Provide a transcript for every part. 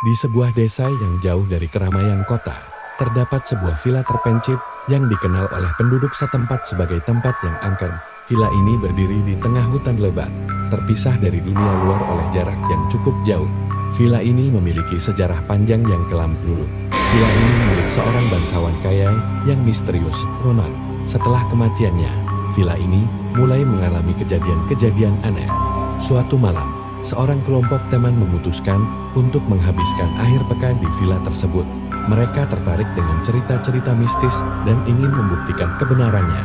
Di sebuah desa yang jauh dari keramaian kota, terdapat sebuah villa terpencil yang dikenal oleh penduduk setempat sebagai tempat yang angker. Villa ini berdiri di tengah hutan lebat, terpisah dari dunia luar oleh jarak yang cukup jauh. Villa ini memiliki sejarah panjang yang kelam dulu. Villa ini milik seorang bangsawan kaya yang misterius, Ronan. Setelah kematiannya, villa ini mulai mengalami kejadian-kejadian aneh. Suatu malam, seorang kelompok teman memutuskan untuk menghabiskan akhir pekan di villa tersebut. Mereka tertarik dengan cerita-cerita mistis dan ingin membuktikan kebenarannya.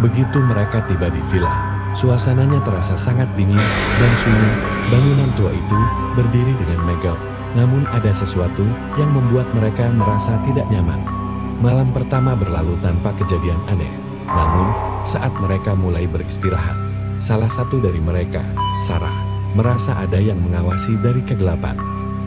Begitu mereka tiba di villa, suasananya terasa sangat dingin dan sunyi. Bangunan tua itu berdiri dengan megah, namun ada sesuatu yang membuat mereka merasa tidak nyaman. Malam pertama berlalu tanpa kejadian aneh. Namun, saat mereka mulai beristirahat, salah satu dari mereka, Sarah, merasa ada yang mengawasi dari kegelapan.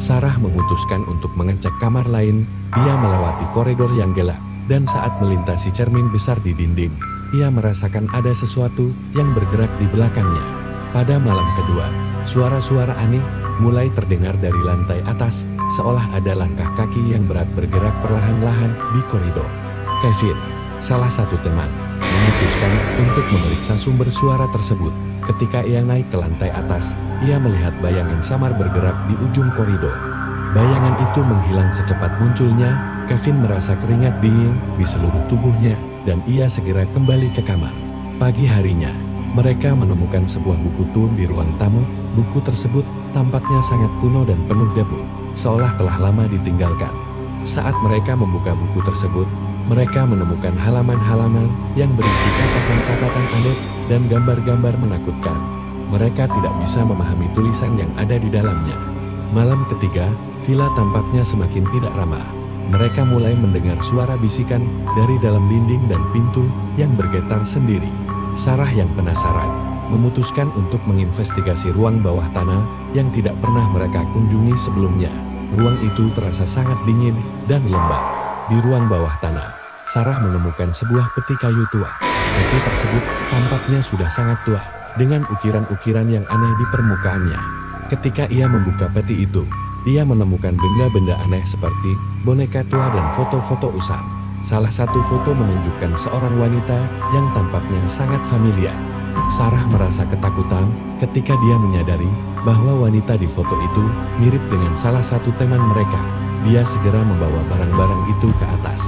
Sarah memutuskan untuk mengecek kamar lain. Dia melewati koridor yang gelap, dan saat melintasi cermin besar di dinding, ia merasakan ada sesuatu yang bergerak di belakangnya. Pada malam kedua, suara-suara aneh mulai terdengar dari lantai atas, seolah ada langkah kaki yang berat bergerak perlahan-lahan di koridor. Kevin, salah satu teman, memutuskan untuk memeriksa sumber suara tersebut. Ketika ia naik ke lantai atas, ia melihat bayangan samar bergerak di ujung koridor. Bayangan itu menghilang secepat munculnya. Kevin merasa keringat dingin di seluruh tubuhnya, dan ia segera kembali ke kamar. Pagi harinya, mereka menemukan sebuah buku tua di ruang tamu. Buku tersebut tampaknya sangat kuno dan penuh debu, seolah telah lama ditinggalkan. Saat mereka membuka buku tersebut, mereka menemukan halaman-halaman yang berisi catatan-catatan aneh dan gambar-gambar menakutkan. Mereka tidak bisa memahami tulisan yang ada di dalamnya. Malam ketiga, villa tampaknya semakin tidak ramah. Mereka mulai mendengar suara bisikan dari dalam dinding dan pintu yang bergetar sendiri. Sarah yang penasaran, memutuskan untuk menginvestigasi ruang bawah tanah yang tidak pernah mereka kunjungi sebelumnya. Ruang itu terasa sangat dingin dan lembab. Di ruang bawah tanah, Sarah menemukan sebuah peti kayu tua. Peti tersebut tampaknya sudah sangat tua, dengan ukiran-ukiran yang aneh di permukaannya. Ketika ia membuka peti itu, dia menemukan benda-benda aneh seperti boneka tua dan foto-foto usang. Salah satu foto menunjukkan seorang wanita yang tampaknya sangat familiar. Sarah merasa ketakutan ketika dia menyadari bahwa wanita di foto itu mirip dengan salah satu teman mereka. Dia segera membawa barang-barang itu ke atas.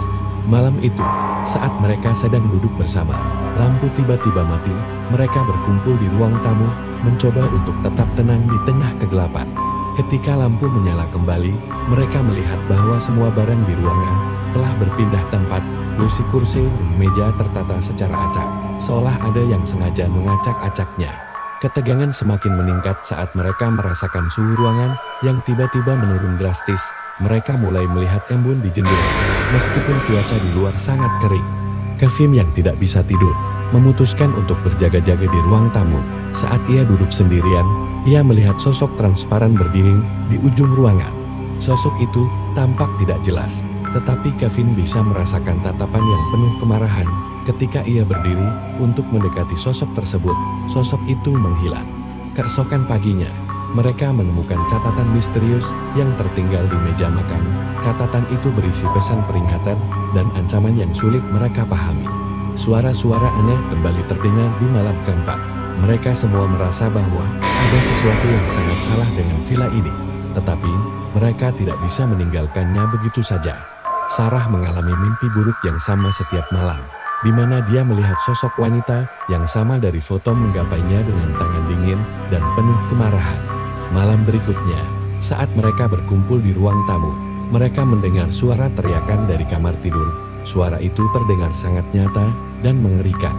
Malam itu, saat mereka sedang duduk bersama, lampu tiba-tiba mati. Mereka berkumpul di ruang tamu, mencoba untuk tetap tenang di tengah kegelapan. Ketika lampu menyala kembali, mereka melihat bahwa semua barang di ruangan telah berpindah tempat. Kursi-kursi dan meja tertata secara acak, seolah ada yang sengaja mengacak-acaknya. Ketegangan semakin meningkat saat mereka merasakan suhu ruangan yang tiba-tiba menurun drastis. Mereka mulai melihat embun di jendela, meskipun cuaca di luar sangat kering. Kevin yang tidak bisa tidur, memutuskan untuk berjaga-jaga di ruang tamu. Saat ia duduk sendirian, ia melihat sosok transparan berdiri di ujung ruangan. Sosok itu tampak tidak jelas, tetapi Kevin bisa merasakan tatapan yang penuh kemarahan. Ketika ia berdiri untuk mendekati sosok tersebut, sosok itu menghilang. Keesokan paginya, mereka menemukan catatan misterius yang tertinggal di meja makan. Catatan itu berisi pesan peringatan dan ancaman yang sulit mereka pahami. Suara-suara aneh kembali terdengar di malam keempat. Mereka semua merasa bahwa ada sesuatu yang sangat salah dengan villa ini, tetapi mereka tidak bisa meninggalkannya begitu saja. Sarah mengalami mimpi buruk yang sama setiap malam, di mana dia melihat sosok wanita yang sama dari foto menggapainya dengan tangan dingin dan penuh kemarahan. Malam berikutnya, saat mereka berkumpul di ruang tamu, mereka mendengar suara teriakan dari kamar tidur. Suara itu terdengar sangat nyata dan mengerikan.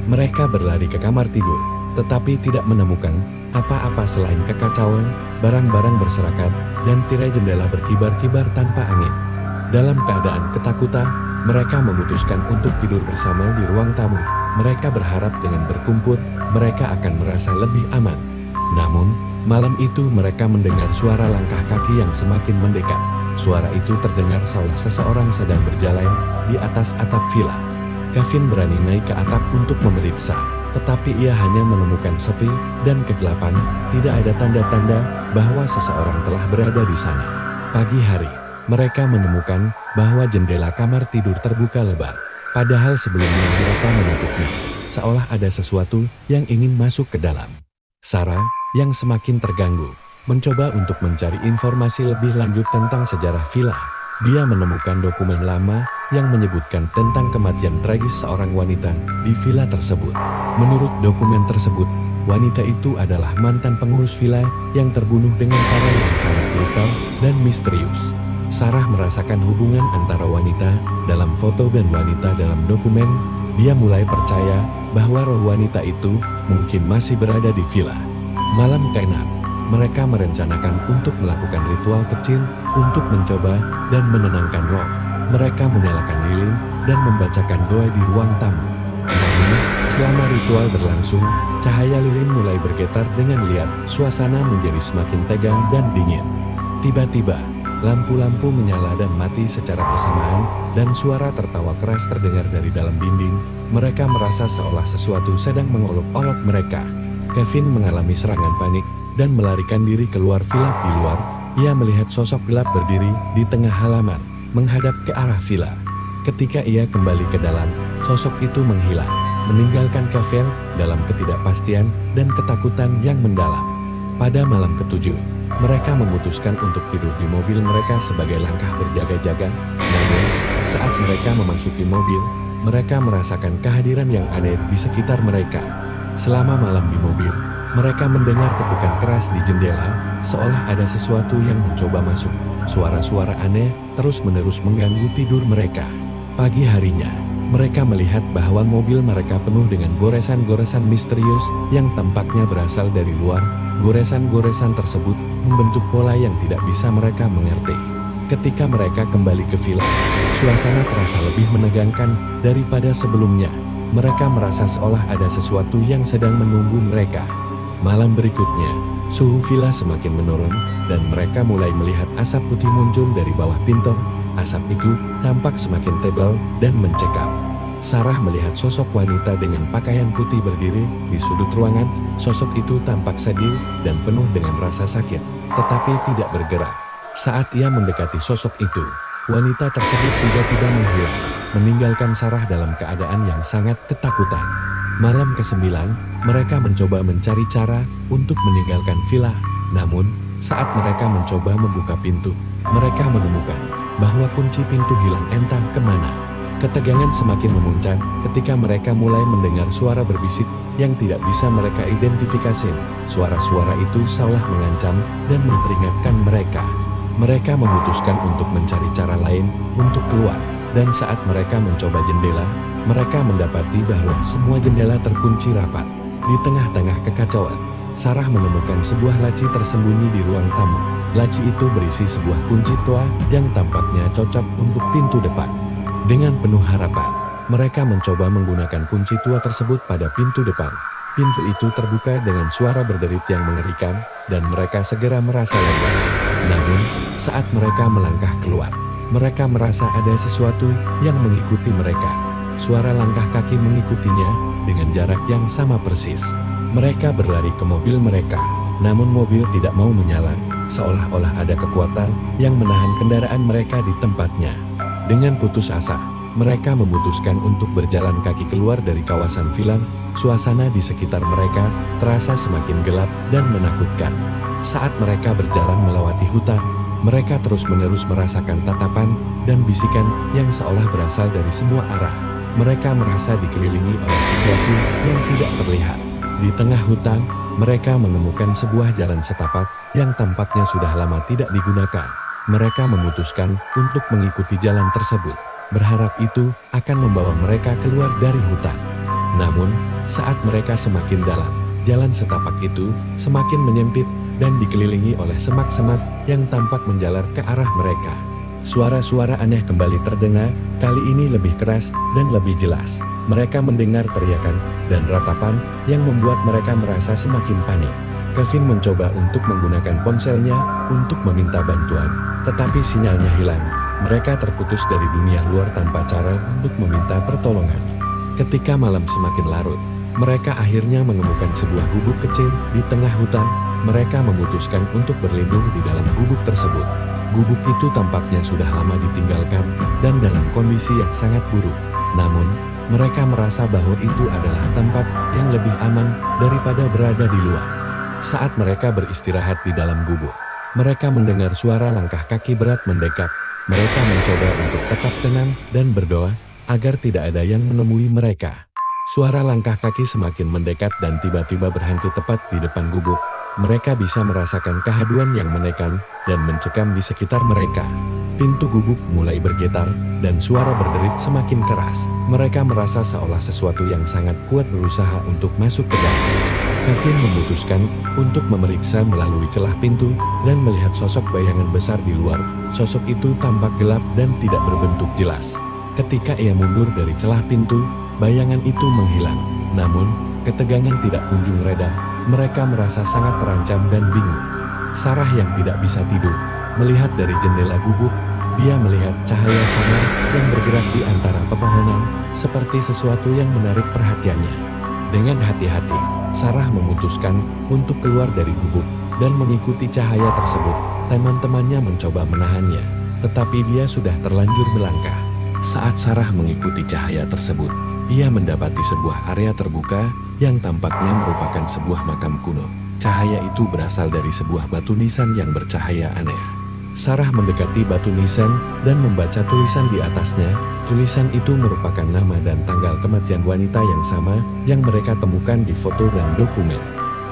Mereka berlari ke kamar tidur, tetapi tidak menemukan apa-apa selain kekacauan, barang-barang berserakan, dan tirai jendela berkibar-kibar tanpa angin. Dalam keadaan ketakutan, mereka memutuskan untuk tidur bersama di ruang tamu. Mereka berharap dengan berkumpul, mereka akan merasa lebih aman. Namun, malam itu mereka mendengar suara langkah kaki yang semakin mendekat. Suara itu terdengar seolah seseorang sedang berjalan di atas atap villa. Kevin berani naik ke atap untuk memeriksa, tetapi ia hanya menemukan sepi dan kegelapan. Tidak ada tanda-tanda bahwa seseorang telah berada di sana. Pagi hari, mereka menemukan bahwa jendela kamar tidur terbuka lebar. Padahal sebelumnya mereka menutupnya, seolah ada sesuatu yang ingin masuk ke dalam. Sarah, yang semakin terganggu, mencoba untuk mencari informasi lebih lanjut tentang sejarah villa. Dia menemukan dokumen lama yang menyebutkan tentang kematian tragis seorang wanita di villa tersebut. Menurut dokumen tersebut, wanita itu adalah mantan pengurus villa yang terbunuh dengan cara yang sangat brutal dan misterius. Sarah merasakan hubungan antara wanita dalam foto dan wanita dalam dokumen. Dia mulai percaya bahwa roh wanita itu mungkin masih berada di villa. Malam ke-6, mereka merencanakan untuk melakukan ritual kecil untuk mencoba dan menenangkan roh. Mereka menyalakan lilin dan membacakan doa di ruang tamu. Namun, selama ritual berlangsung, cahaya lilin mulai bergetar dengan lihat. Suasana menjadi semakin tegang dan dingin. Tiba-tiba, lampu-lampu menyala dan mati secara bersamaan, dan suara tertawa keras terdengar dari dalam dinding. Mereka merasa seolah sesuatu sedang mengolok-olok mereka. Kevin mengalami serangan panik dan melarikan diri keluar villa. Di luar, ia melihat sosok gelap berdiri di tengah halaman, menghadap ke arah villa. Ketika ia kembali ke dalam, sosok itu menghilang, meninggalkan Kevin dalam ketidakpastian dan ketakutan yang mendalam. Pada malam ke-7, mereka memutuskan untuk tidur di mobil mereka sebagai langkah berjaga-jaga. Namun, saat mereka memasuki mobil, mereka merasakan kehadiran yang aneh di sekitar mereka. Selama malam di mobil, mereka mendengar ketukan keras di jendela, seolah ada sesuatu yang mencoba masuk. Suara-suara aneh terus-menerus mengganggu tidur mereka. Pagi harinya, mereka melihat bahwa mobil mereka penuh dengan goresan-goresan misterius yang tampaknya berasal dari luar. Goresan-goresan tersebut membentuk pola yang tidak bisa mereka mengerti. Ketika mereka kembali ke villa, suasana terasa lebih menegangkan daripada sebelumnya. Mereka merasa seolah ada sesuatu yang sedang menunggu mereka. Malam berikutnya, suhu villa semakin menurun, dan mereka mulai melihat asap putih muncul dari bawah pintu. Asap itu tampak semakin tebal dan mencekam. Sarah melihat sosok wanita dengan pakaian putih berdiri di sudut ruangan. Sosok itu tampak sedih dan penuh dengan rasa sakit, tetapi tidak bergerak. Saat ia mendekati sosok itu, wanita tersebut tiba-tiba menghilang, meninggalkan Sarah dalam keadaan yang sangat ketakutan. Malam ke-9, mereka mencoba mencari cara untuk meninggalkan villa. Namun, saat mereka mencoba membuka pintu, mereka menemukan bahwa kunci pintu hilang entah kemana. Ketegangan semakin memuncak ketika mereka mulai mendengar suara berbisik yang tidak bisa mereka identifikasi. Suara-suara itu seolah mengancam dan memperingatkan mereka. Mereka memutuskan untuk mencari cara lain untuk keluar, dan saat mereka mencoba jendela, mereka mendapati bahwa semua jendela terkunci rapat. Di tengah-tengah kekacauan, Sarah menemukan sebuah laci tersembunyi di ruang tamu. Laci itu berisi sebuah kunci tua yang tampaknya cocok untuk pintu depan. Dengan penuh harapan, mereka mencoba menggunakan kunci tua tersebut pada pintu depan. Pintu itu terbuka dengan suara berderit yang mengerikan, dan mereka segera merasa lega. Namun, saat mereka melangkah keluar, mereka merasa ada sesuatu yang mengikuti mereka. Suara langkah kaki mengikutinya dengan jarak yang sama persis. Mereka berlari ke mobil mereka, namun mobil tidak mau menyala, seolah-olah ada kekuatan yang menahan kendaraan mereka di tempatnya. Dengan putus asa, mereka memutuskan untuk berjalan kaki keluar dari kawasan villa. Suasana di sekitar mereka terasa semakin gelap dan menakutkan. Saat mereka berjalan melewati hutan, mereka terus-menerus merasakan tatapan dan bisikan yang seolah berasal dari semua arah. Mereka merasa dikelilingi oleh sesuatu yang tidak terlihat. Di tengah hutan, mereka menemukan sebuah jalan setapak yang tampaknya sudah lama tidak digunakan. Mereka memutuskan untuk mengikuti jalan tersebut, berharap itu akan membawa mereka keluar dari hutan. Namun, saat mereka semakin dalam, jalan setapak itu semakin menyempit dan dikelilingi oleh semak-semak yang tampak menjalar ke arah mereka. Suara-suara aneh kembali terdengar, kali ini lebih keras dan lebih jelas. Mereka mendengar teriakan dan ratapan yang membuat mereka merasa semakin panik. Kevin mencoba untuk menggunakan ponselnya untuk meminta bantuan, tetapi sinyalnya hilang. Mereka terputus dari dunia luar tanpa cara untuk meminta pertolongan. Ketika malam semakin larut, mereka akhirnya menemukan sebuah gubuk kecil di tengah hutan. Mereka memutuskan untuk berlindung di dalam gubuk tersebut. Gubuk itu tampaknya sudah lama ditinggalkan dan dalam kondisi yang sangat buruk. Namun, mereka merasa bahwa itu adalah tempat yang lebih aman daripada berada di luar. Saat mereka beristirahat di dalam gubuk, mereka mendengar suara langkah kaki berat mendekat. Mereka mencoba untuk tetap tenang dan berdoa agar tidak ada yang menemui mereka. Suara langkah kaki semakin mendekat dan tiba-tiba berhenti tepat di depan gubuk. Mereka bisa merasakan kehaduan yang menekan dan mencekam di sekitar mereka. Pintu gubuk mulai bergetar dan suara berderit semakin keras. Mereka merasa seolah sesuatu yang sangat kuat berusaha untuk masuk ke dalam. Kevin memutuskan untuk memeriksa melalui celah pintu dan melihat sosok bayangan besar di luar. Sosok itu tampak gelap dan tidak berbentuk jelas. Ketika ia mundur dari celah pintu, bayangan itu menghilang. Namun, ketegangan tidak kunjung reda. Mereka merasa sangat terancam dan bingung. Sarah yang tidak bisa tidur, melihat dari jendela gubuk, dia melihat cahaya samar yang bergerak di antara pepohonan, seperti sesuatu yang menarik perhatiannya. Dengan hati-hati, Sarah memutuskan untuk keluar dari gubuk dan mengikuti cahaya tersebut. Teman-temannya mencoba menahannya, tetapi dia sudah terlanjur melangkah. Saat Sarah mengikuti cahaya tersebut, ia mendapati sebuah area terbuka yang tampaknya merupakan sebuah makam kuno. Cahaya itu berasal dari sebuah batu nisan yang bercahaya aneh. Sarah mendekati batu nisan dan membaca tulisan di atasnya. Tulisan itu merupakan nama dan tanggal kematian wanita yang sama yang mereka temukan di foto dan dokumen.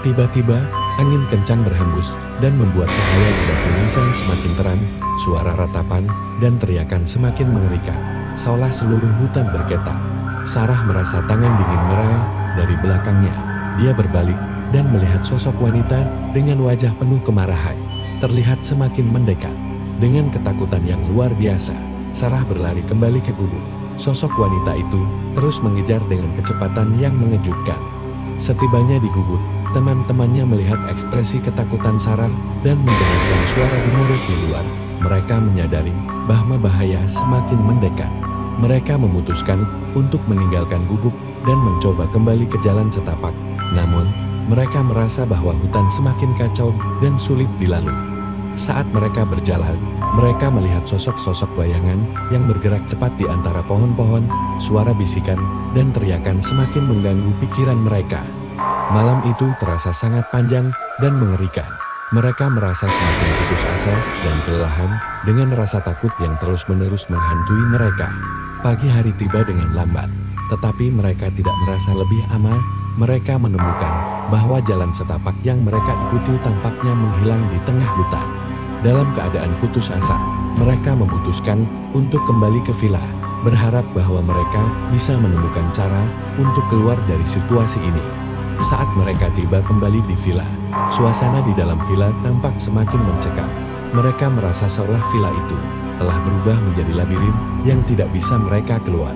Tiba-tiba, angin kencang berhembus dan membuat cahaya di batu nisan semakin terang. Suara ratapan dan teriakan semakin mengerikan, seolah seluruh hutan bergetar. Sarah merasa tangan dingin merah dari belakangnya. Dia berbalik dan melihat sosok wanita dengan wajah penuh kemarahan. Terlihat semakin mendekat. Dengan ketakutan yang luar biasa, Sarah berlari kembali ke gubuk. Sosok wanita itu terus mengejar dengan kecepatan yang mengejutkan. Setibanya di gubuk, teman-temannya melihat ekspresi ketakutan Sarah dan mendengarkan suara gemuruh di luar. Mereka menyadari bahwa bahaya semakin mendekat. Mereka memutuskan untuk meninggalkan gubuk dan mencoba kembali ke jalan setapak. Namun, mereka merasa bahwa hutan semakin kacau dan sulit dilalui. Saat mereka berjalan, mereka melihat sosok-sosok bayangan yang bergerak cepat di antara pohon-pohon. Suara bisikan dan teriakan semakin mengganggu pikiran mereka. Malam itu terasa sangat panjang dan mengerikan. Mereka merasa semakin putus asa dan kelelahan dengan rasa takut yang terus-menerus menghantui mereka. Pagi hari tiba dengan lambat, tetapi mereka tidak merasa lebih aman. Mereka menemukan bahwa jalan setapak yang mereka ikuti tampaknya menghilang di tengah hutan. Dalam keadaan putus asa, mereka memutuskan untuk kembali ke villa, berharap bahwa mereka bisa menemukan cara untuk keluar dari situasi ini. Saat mereka tiba kembali di villa, suasana di dalam villa tampak semakin mencekam. Mereka merasa seolah villa itu telah berubah menjadi labirin yang tidak bisa mereka keluar.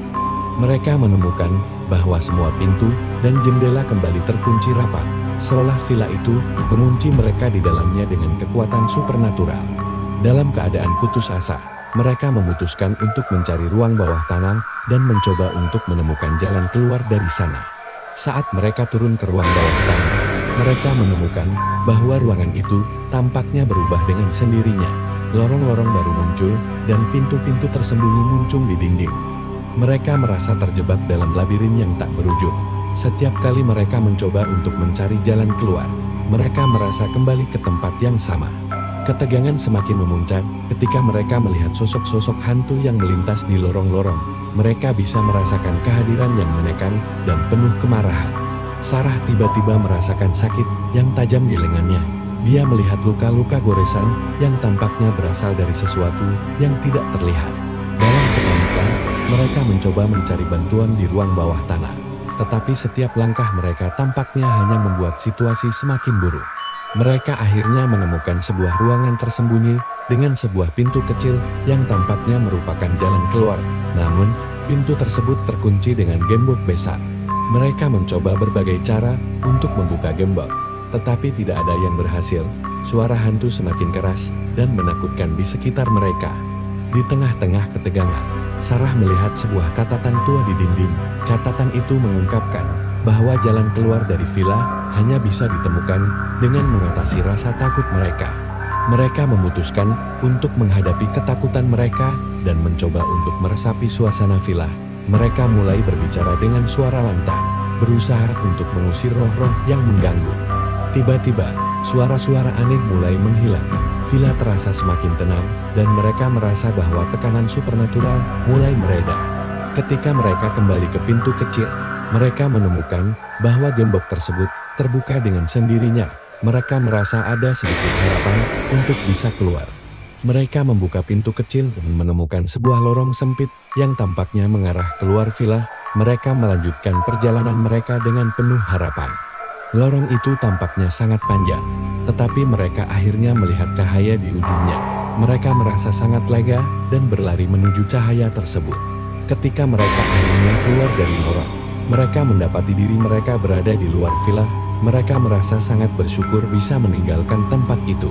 Mereka menemukan bahwa semua pintu dan jendela kembali terkunci rapat, seolah villa itu mengunci mereka di dalamnya dengan kekuatan supernatural. Dalam keadaan putus asa, mereka memutuskan untuk mencari ruang bawah tanah dan mencoba untuk menemukan jalan keluar dari sana. Saat mereka turun ke ruang bawah tanah, mereka menemukan bahwa ruangan itu tampaknya berubah dengan sendirinya. Lorong-lorong baru muncul dan pintu-pintu tersembunyi muncul di dinding. Mereka merasa terjebak dalam labirin yang tak berujung. Setiap kali mereka mencoba untuk mencari jalan keluar, mereka merasa kembali ke tempat yang sama. Ketegangan semakin memuncak ketika mereka melihat sosok-sosok hantu yang melintas di lorong-lorong. Mereka bisa merasakan kehadiran yang menekan dan penuh kemarahan. Sarah tiba-tiba merasakan sakit yang tajam di lengannya. Dia melihat luka-luka goresan yang tampaknya berasal dari sesuatu yang tidak terlihat. Dalam kepanikan, mereka mencoba mencari bantuan di ruang bawah tanah. Tetapi setiap langkah mereka tampaknya hanya membuat situasi semakin buruk. Mereka akhirnya menemukan sebuah ruangan tersembunyi dengan sebuah pintu kecil yang tampaknya merupakan jalan keluar. Namun, pintu tersebut terkunci dengan gembok besar. Mereka mencoba berbagai cara untuk membuka gembok, tetapi tidak ada yang berhasil. Suara hantu semakin keras dan menakutkan di sekitar mereka. Di tengah-tengah ketegangan, Sarah melihat sebuah catatan tua di dinding. Catatan itu mengungkapkan bahwa jalan keluar dari villa hanya bisa ditemukan dengan mengatasi rasa takut mereka. Mereka memutuskan untuk menghadapi ketakutan mereka dan mencoba untuk meresapi suasana villa. Mereka mulai berbicara dengan suara lantang, berusaha untuk mengusir roh-roh yang mengganggu. Tiba-tiba, suara-suara aneh mulai menghilang. Villa terasa semakin tenang, dan mereka merasa bahwa tekanan supernatural mulai mereda. Ketika mereka kembali ke pintu kecil, mereka menemukan bahwa gembok tersebut terbuka dengan sendirinya. Mereka merasa ada sedikit harapan untuk bisa keluar. Mereka membuka pintu kecil dan menemukan sebuah lorong sempit yang tampaknya mengarah keluar villa. Mereka melanjutkan perjalanan mereka dengan penuh harapan. Lorong itu tampaknya sangat panjang, tetapi mereka akhirnya melihat cahaya di ujungnya. Mereka merasa sangat lega dan berlari menuju cahaya tersebut. Ketika mereka akhirnya keluar dari lorong, mereka mendapati diri mereka berada di luar villa. Mereka merasa sangat bersyukur bisa meninggalkan tempat itu.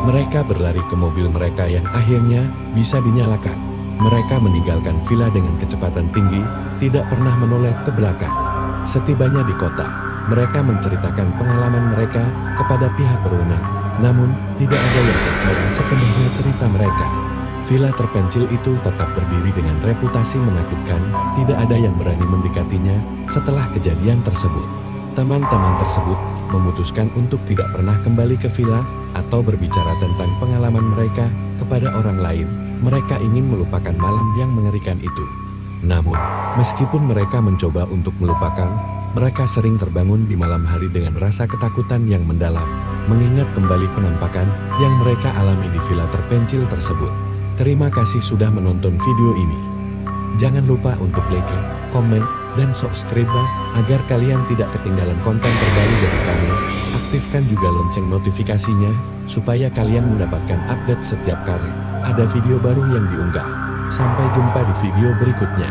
Mereka berlari ke mobil mereka yang akhirnya bisa dinyalakan. Mereka meninggalkan villa dengan kecepatan tinggi, tidak pernah menoleh ke belakang. Setibanya di kota, mereka menceritakan pengalaman mereka kepada pihak berwenang. Namun, tidak ada yang percaya sepenuhnya cerita mereka. Villa terpencil itu tetap berdiri dengan reputasi menakutkan. Tidak ada yang berani mendekatinya setelah kejadian tersebut. Teman-teman tersebut memutuskan untuk tidak pernah kembali ke villa atau berbicara tentang pengalaman mereka kepada orang lain. Mereka ingin melupakan malam yang mengerikan itu. Namun, meskipun mereka mencoba untuk melupakan, mereka sering terbangun di malam hari dengan rasa ketakutan yang mendalam, mengingat kembali penampakan yang mereka alami di villa terpencil tersebut. Terima kasih sudah menonton video ini. Jangan lupa untuk like, komen, dan subscribe agar kalian tidak ketinggalan konten terbaru dari kami. Aktifkan juga lonceng notifikasinya supaya kalian mendapatkan update setiap kali ada video baru yang diunggah. Sampai jumpa di video berikutnya.